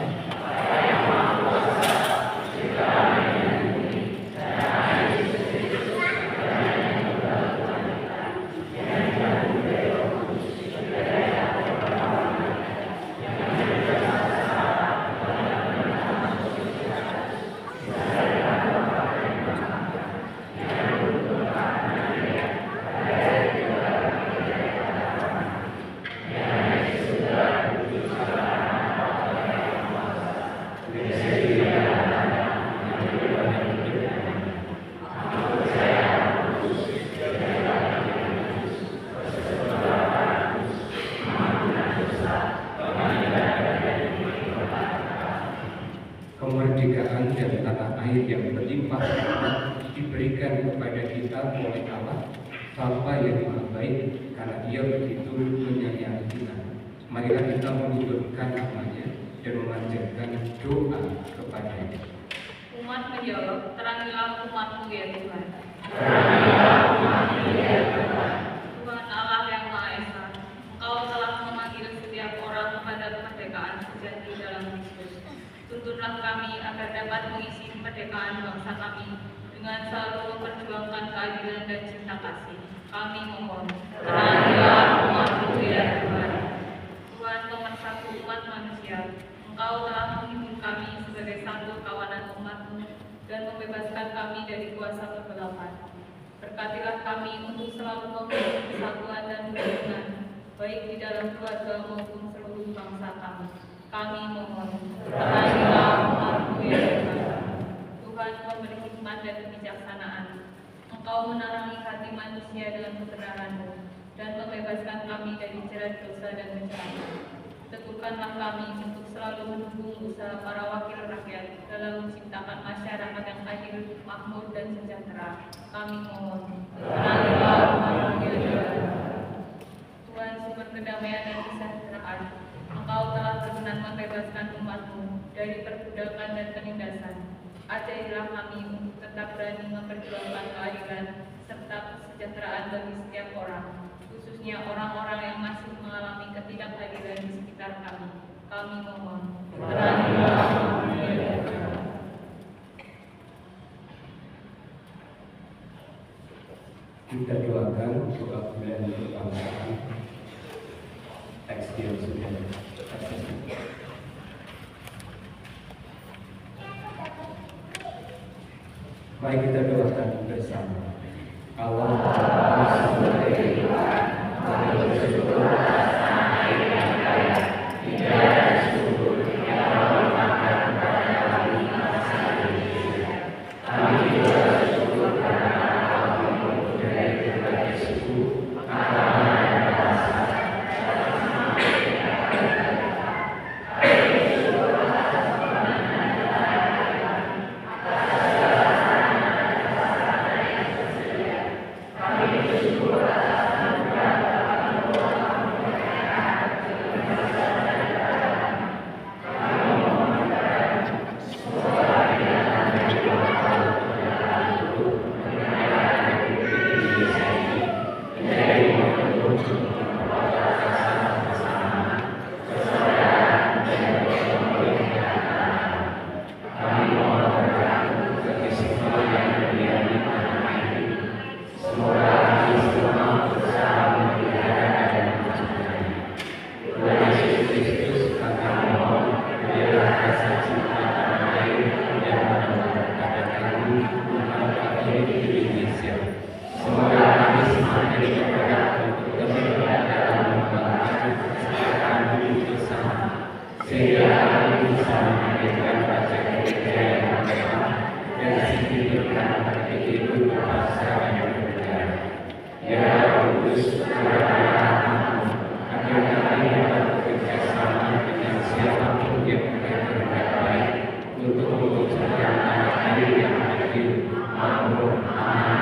Kemerdekaan dan tanah air yang berlimpah diberikan kepada kita oleh Allah, Bapa yang Maha Baik, karena Dia begitu menyayangi kita. Marilah kita mengucapkan namanya dan memanjatkan doa kepada-Nya. Umat menjawab, terangilah umat-Mu ya Tuhan. Tuhan Allah yang Maha Esa, Engkau telah memanggil setiap orang kepada kemerdekaan sejati dalam Kristus. Tuntunlah kami agar dapat mengisi kemerdekaan bangsa kami dengan selalu memperjuangkan keadilan dan cinta kasih. Kami mohon, terangilah umat-Mu ya Tuhan. Tuhan pemersatu umat manusia, Engkau telah menghibur kami sebagai satu kawanan umat-Mu dan membebaskan kami dari kuasa kegelapan. Berkatilah kami untuk selalu memiliki kesatuan dan hubungan, baik di dalam keluarga maupun seluruh bangsa kami. Kami mohon, terangilah umat-Mu ya Tuhan. Tuhan memberi hikmat dan kebijaksanaan. Engkau menerangi hati manusia dengan kebenaran-Mu dan membebaskan kami dari jerat dosa dan bencana. Teguhkanlah kami untuk selalu mendukung usaha para wakil rakyat dalam menciptakan masyarakat yang adil, makmur, dan sejahtera. Kami mohon, terangilah umat-Mu ya Tuhan. Tuhan sumber kedamaian dan kesejahteraan, Engkau telah berkenan membebaskan umat-Mu dari perbudakan dan penindasan. Ajailah kami untuk tetap berani memperjuangkan keadilan serta kesejahteraan bagi setiap orang, khususnya orang-orang yang masih mengalami ketidakadilan di sekitar kami. Kami mohon, terangilah umat-Mu ya Tuhan. Kita doakan doa bulan untuk bangsa kami. Teks yang sudah mari kita doakan bersama. Allah sumber kehidupan, kami bersyukur atas tanah air yang kaya, tidak ada syukur yang melimpahkan kepada kami bangsa Indonesia. Kami juga bersyukur karena Engkau membentuk dari berbagai suku, agama, dan bahasa. untuk mewujudkan tanah air yang adil, makmur, aman,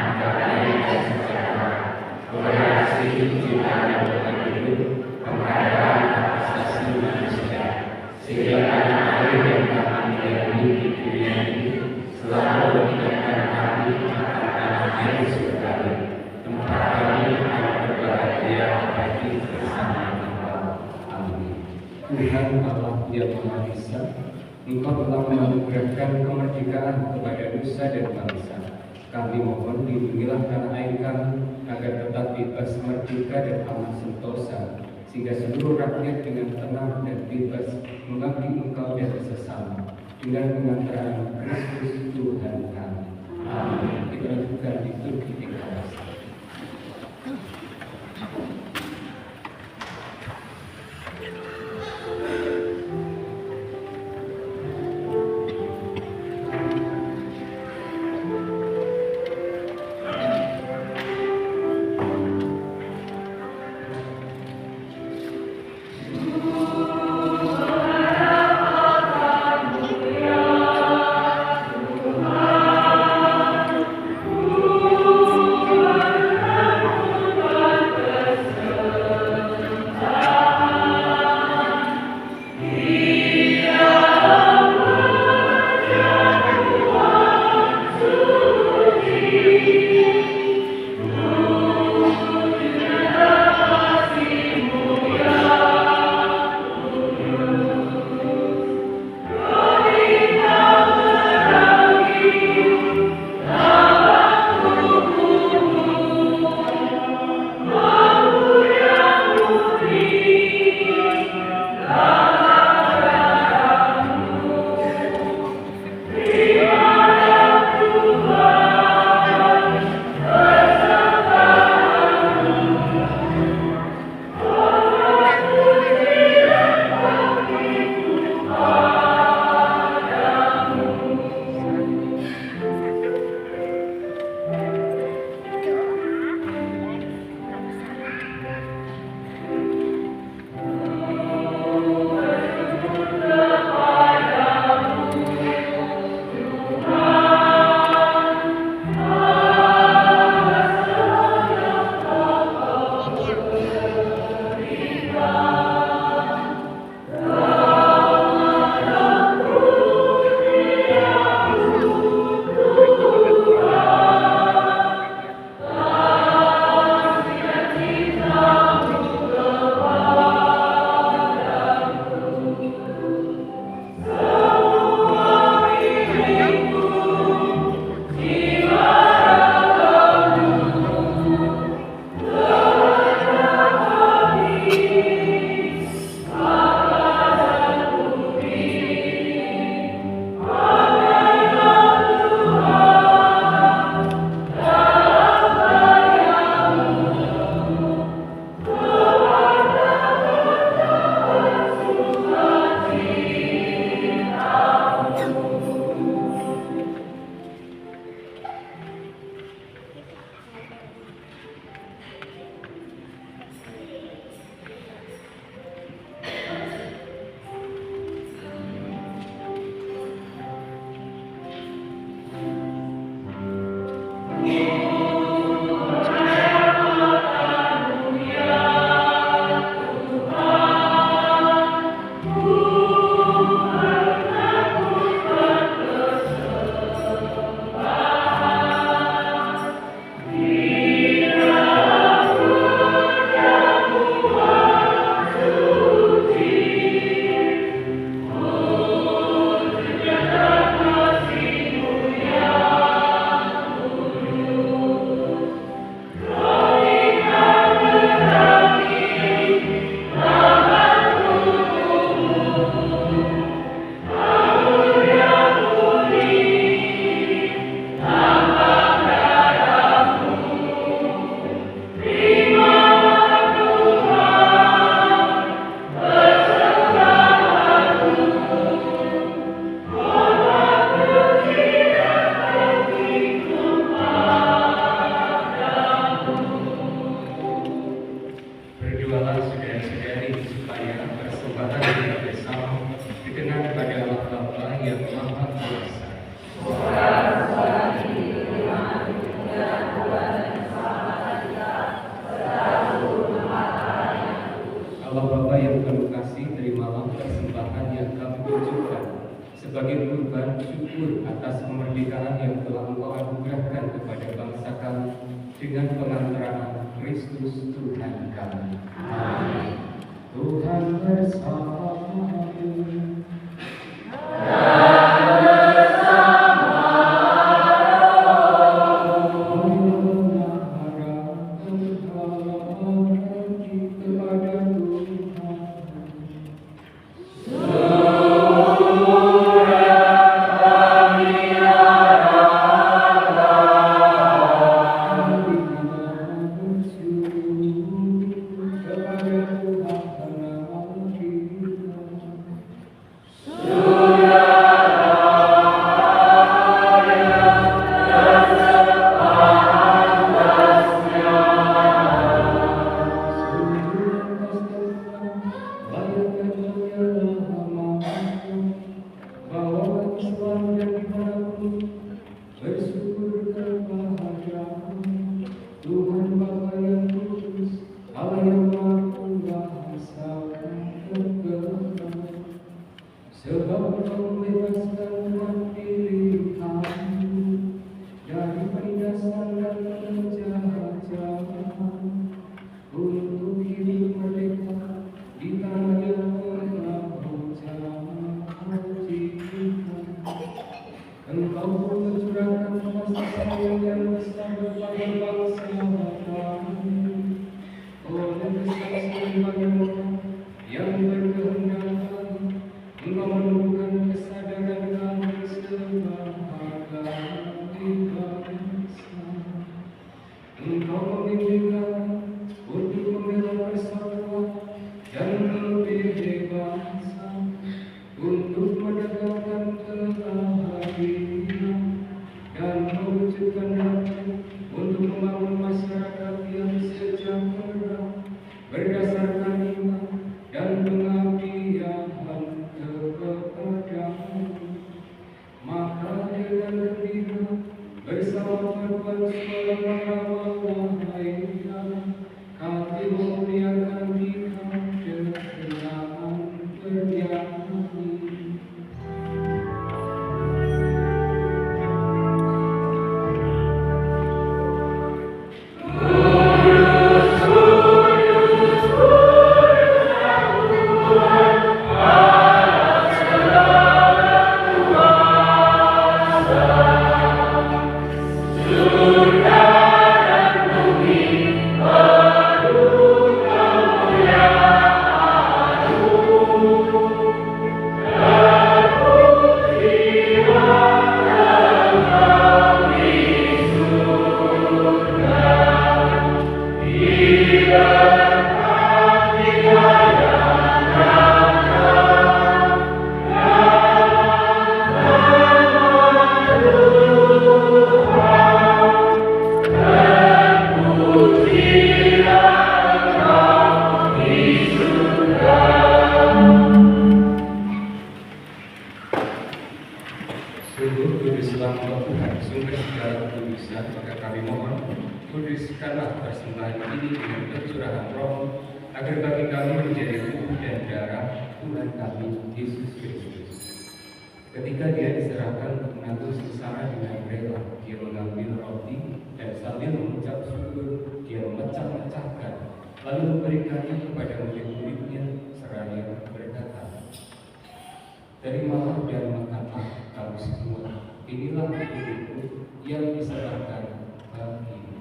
Tuhan Allah yang Maha Esa, Engkau telah menganugerahkan kemerdekaan kepada nusa dan bangsa. Kami mohon lindungilah tanah air kami agar tetap bebas, merdeka dan aman sentosa, sehingga seluruh rakyat dengan tenang dan bebas mengabdi Engkau dan sesama dengan pengantaran Kristus Tuhan kami. Amin. Kita lakukan liturgi deklarasi. Tuhan bersamamu. Tuhan Bapa yang kudus, Allah yang Maha Kuasa dan kekal, sebab Engkau membebaskan umat pilihan-Mu dari penindasan dan penjajahan untuk hidup merdeka di tanah yang Engkau janjikan. Engkau mencurahkan kasih sayang yang besar kepada bangsa kami. Oleh kesaksian bagi orang yang berkehendak, Engkau menumbuhkan kesadaran kami sebagai bangsa. Engkau membimbing kami untuk membela persatuan dan kebebasan, untuk menegakkan keadilan dan mewujudkan hati untuk membangun masyarakat yang sejahtera berdasarkan iman dan pengabdian kepadamu. Maka dengan gembira bersama paduan suara para malaikat kami memuliakan Dikau dengan bernyanyi. Sungguh kuduslah Engkau Tuhan, sumber segala kekudusan, maka kami mohon, kuduskanlah persembahan ini dengan pencurahan Roh, agar bagi kami menjadi tubuh dan darah Tuhan kami Yesus Kristus. Ketika Dia diserahkan untuk menanggung sengsara dengan rela, Dia mengambil roti dan sambil mengucap syukur, Dia memecah-mecahkan, lalu memberikannya kepada murid-muridnya seraya berkata, "Terimalah dan makanlah kamu semua, inilah tubuhku yang diserahkan bagimu."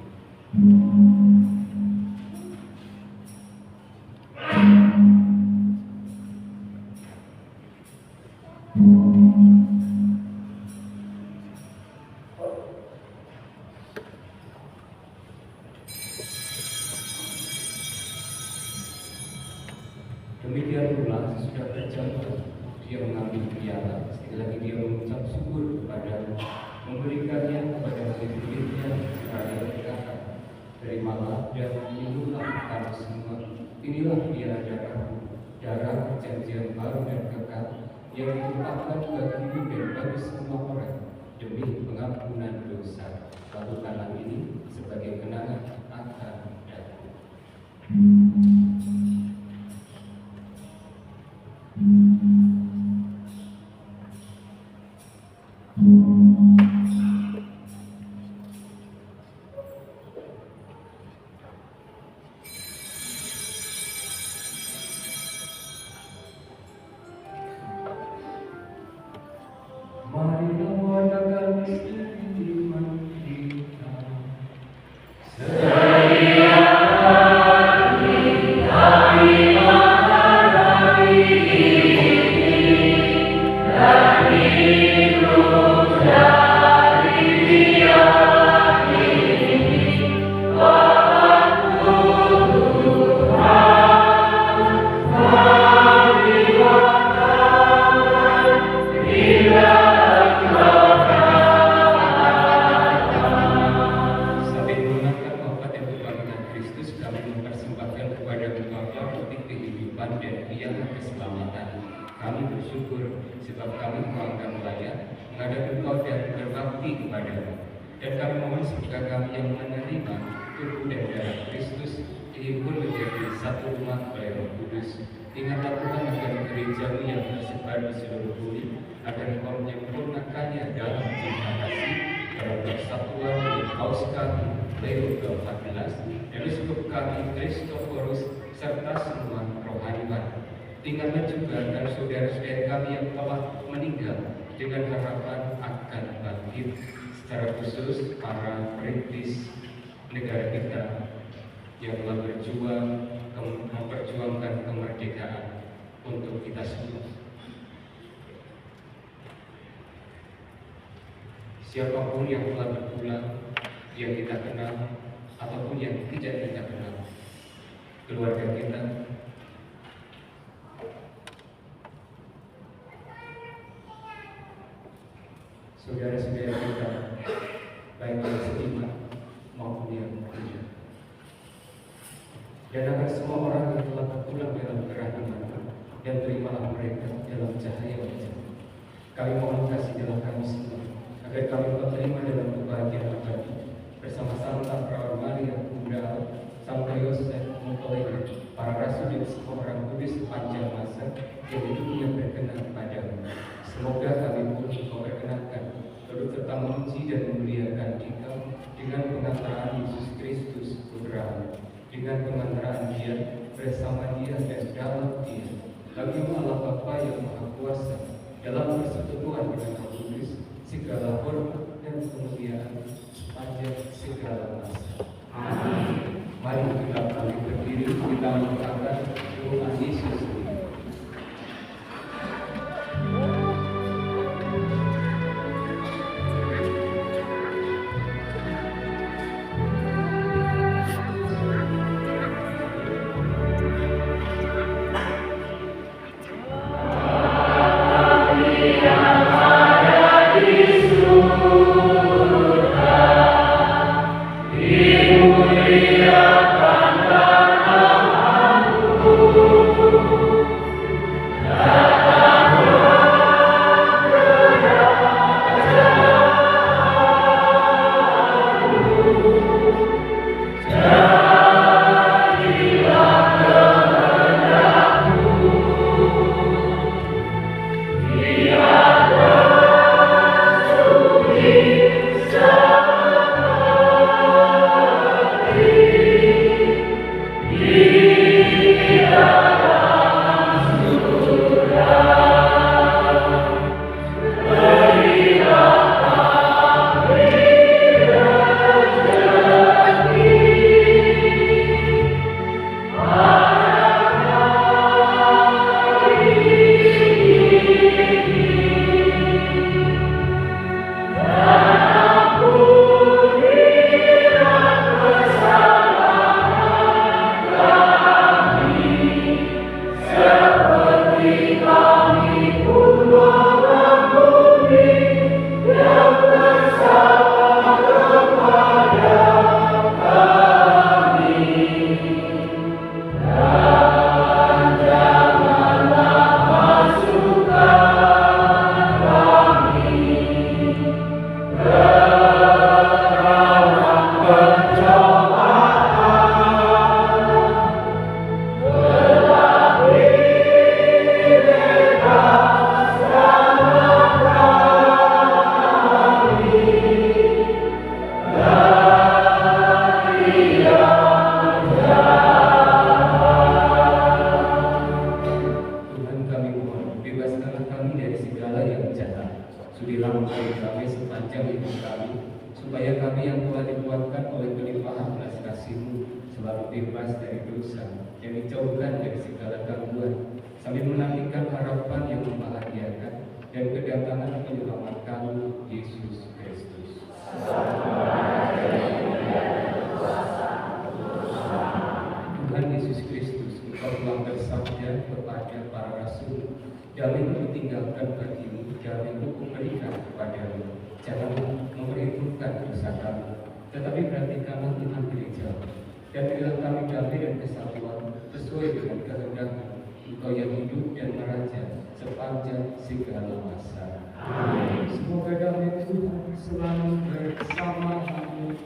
Demikian pula sesudah berjam-jam Dia mengambil piala, sekali lagi Dia mengucap syukur kepadamu, memberikannya kepada murid-muridnya seraya berkata, "Terimalah dan minumlah kamu semua, inilah piala darahku, darah perjanjian baru dan kekal, yang ditumpahkan bagimu dan bagi semua orang demi pengampunan dosa. Lakukanlah ini sebagai kenangan akan aku." Sambil mengenangkan wafat dan kebangkitan Kristus, kami mempersembahkan kepada Bapa bukti kehidupan dan biaya keselamatan. Kami bersyukur sebab kami menganggap layak menghadap Engkau dan berbakti kepadamu. Dan kami mohon semoga kami yang menerima tubuh dan darah Kristus dihimpun menjadi satu umat oleh Roh Kudus. Ingatlah Tuhan akan gerejamu yang tersebar di seluruh bumi, agar Engkau menyempurnakannya dalam cinta kasih, dalam persatuan dengan Paus kami Leo ke-14 dan Uskup kami Kristoforus serta semua rohaniwan. Ingatlah juga akan saudara-saudara kami yang telah meninggal dengan harapan akan bangkit, secara khusus para perintis negara kita yang telah berjuang memperjuangkan kemerdekaan untuk kita semua. Siapapun yang telah berpulang, yang kita kenal ataupun yang tidak kita kenal, keluarga kita, saudara-saudara kita, baik yang seiman maupun yang tidak, dan akan semua orang yang telah berpulang dalam kerahman, dan terimalah mereka dalam cahaya wajah. Kami mohon kasih-Nya kami semua, agar kami terima dalam kebahagiaan abadi bersama Santa Perawan Maria, Bunda Santa Yosef, Mempelai, para rasul dan semua orang kudus sepanjang masa yang hidupnya berkenan padamu. Semoga kami pun Engkau perkenankan turut serta memuji dan memuliakan Engkau dengan pengantaraan Yesus Kristus Putra-Mu, dengan pengantaraan Dia, bersama Dia dan dalam Dia, bagi Allah Bapa yang Maha Kuasa, dalam persekutuan dengan Roh Kudus, segala hormat dan kemuliaan sepanjang segala masa. Amin. Mari kita balik berdiri, kita mengangkat Tuhan Yesus. Yeah. bebas dari dosa, yang dijauhkan dari segala gangguan, sambil menantikan harapan yang membahagiakan dan kedatangan penyelamat kami, Yesus Kristus. Tuhan Yesus Kristus, Engkau telah bersabda kepada para rasul, damai itu tinggalkan bagimu, damai itu kuberikan kepadamu. Jangan memperhitungkan dosa kami, tetapi perhatikanlah iman gereja, dan berilah kami damai dan kesatuan sesuai dengan kehendakmu, Engkau yang hidup dan meraja sepanjang segala masa. Amin. Semoga damai Tuhan selalu bersama-mu.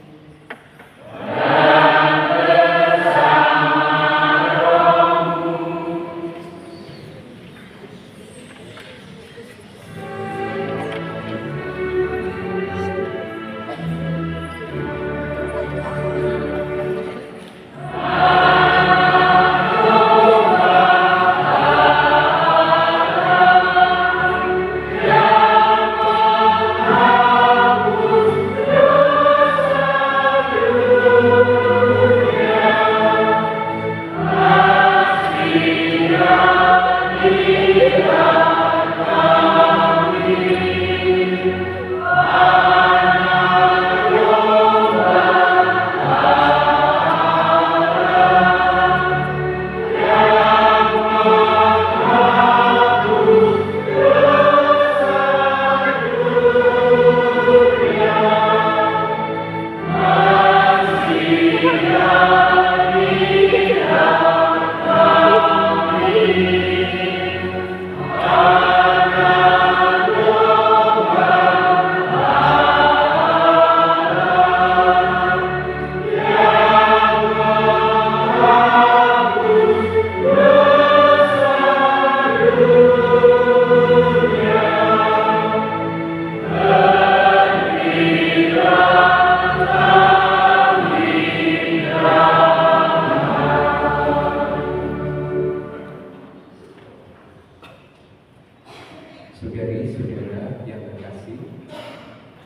Saudari-saudara yang terkasih,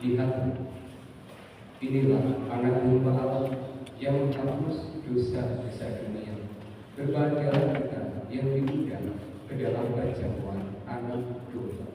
lihat, inilah anak domba Allah yang menghapus dosa-dosa dunia. Berbahagialah kita yang diundang ke dalam perjamuan anak domba.